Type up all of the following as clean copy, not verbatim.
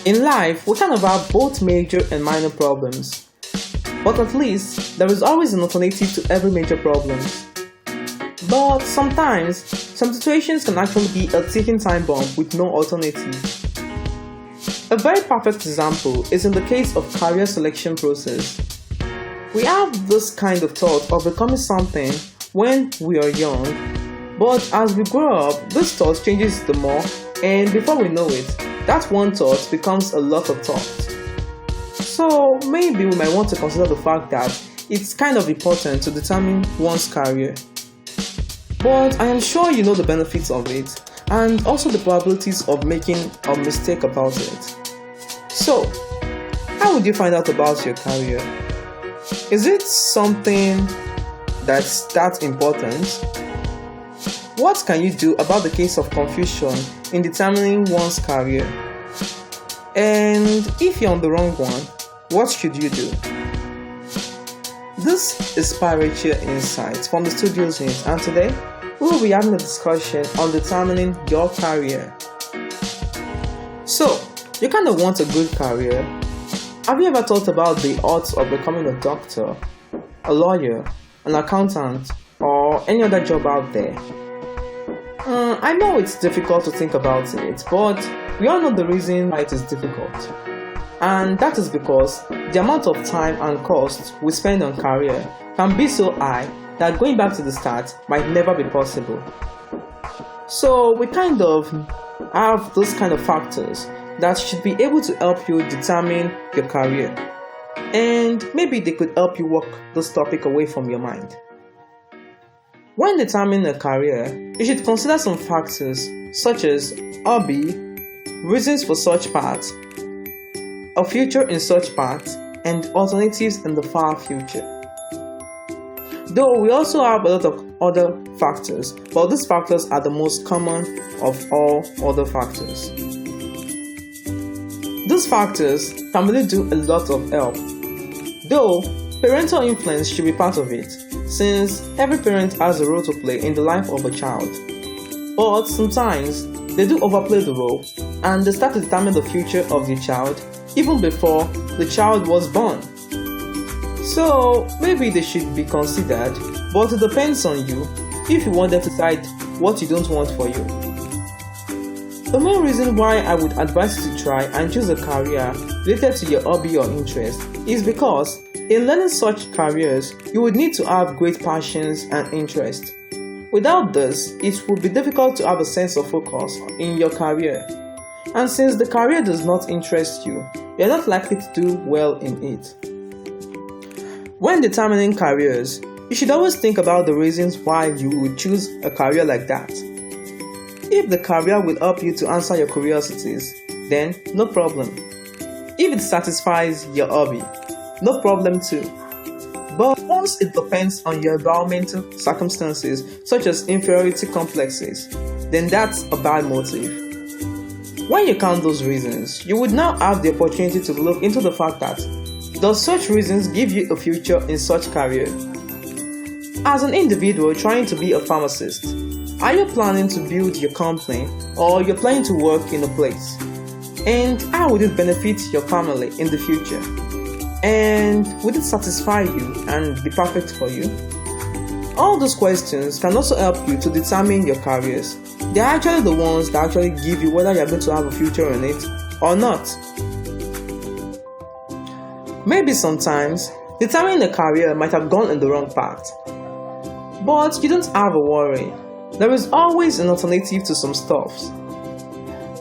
In life, we kind of have both major and minor problems. But at least, there is always an alternative to every major problem. But sometimes, some situations can actually be a ticking time bomb with no alternative. A very perfect example is in the case of career selection process. We have this kind of thought of becoming something when we are young, but as we grow up, this thought changes the more, and before we know it, that one thought becomes a lot of thought. So maybe we might want to consider the fact that it's kind of important to determine one's career. But I am sure you know the benefits of it, and also the probabilities of making a mistake about it. So, how would you find out about your career? Is it something that's that important? What can you do about the case of confusion in determining one's career? And if you're on the wrong one, what should you do? This is Parental Insights from the Studios News, and today we will be having a discussion on determining your career. So, you kind of want a good career. Have you ever thought about the odds of becoming a doctor, a lawyer, an accountant, or any other job out there? I know it's difficult to think about it, but we all know the reason why it is difficult. And that is because the amount of time and cost we spend on career can be so high that going back to the start might never be possible. So we kind of have those kind of factors that should be able to help you determine your career. And maybe they could help you walk this topic away from your mind. When determining a career, you should consider some factors such as hobby, reasons for such path, a future in such path, and alternatives in the far future. Though we also have a lot of other factors, but these factors are the most common of all other factors. These factors can really do a lot of help, though parental influence should be part of it, since every parent has a role to play in the life of a child. But sometimes they do overplay the role and they start to determine the future of the child even before the child was born. So maybe they should be considered, but it depends on you if you want them to decide what you don't want for you. The main reason why I would advise you to try and choose a career related to your hobby or interest is because in learning such careers, you would need to have great passions and interest. Without this, it would be difficult to have a sense of focus in your career. And since the career does not interest you, you're not likely to do well in it. When determining careers, you should always think about the reasons why you would choose a career like that. If the career will help you to answer your curiosities, then no problem. If it satisfies your hobby, no problem too. But once it depends on your environmental circumstances, such as inferiority complexes, then that's a bad motive. When you count those reasons, you would now have the opportunity to look into the fact that does such reasons give you a future in such career? As an individual trying to be a pharmacist, are you planning to build your company or you're planning to work in a place? And how would it benefit your family in the future? And would it satisfy you and be perfect for you? All those questions can also help you to determine your careers. They are actually the ones that actually give you whether you're going to have a future in it or not. Maybe sometimes determining a career might have gone in the wrong path. But you don't have a worry. There is always an alternative to some stuffs.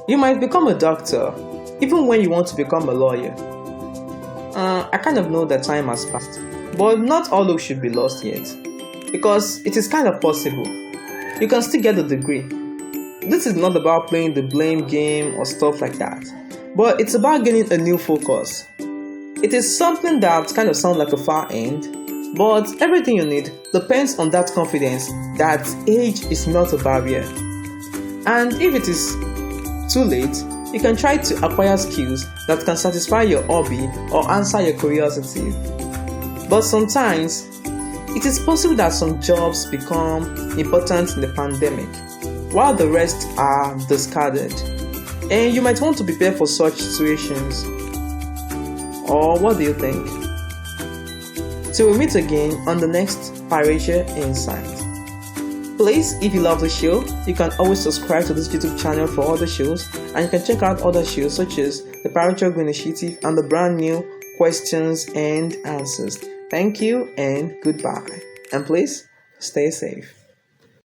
You might become a doctor even when you want to become a lawyer. I kind of know that time has passed, but not all hope should be lost yet, because it is kind of possible. You can still get a degree. This is not about playing the blame game or stuff like that, but it's about getting a new focus. It is something that kind of sounds like a far end, but everything you need depends on that confidence that age is not a barrier. And if it is too late, you can try to acquire skills that can satisfy your hobby or answer your curiosity. But sometimes, it is possible that some jobs become important in the pandemic, while the rest are discarded. And you might want to prepare for such situations. Or what do you think? Till we meet again on the next Parental Insight. Please, if you love the show, you can always subscribe to this YouTube channel for other shows, and you can check out other shows such as the Parental Initiative and the brand new Questions and Answers. Thank you and goodbye. And please, stay safe.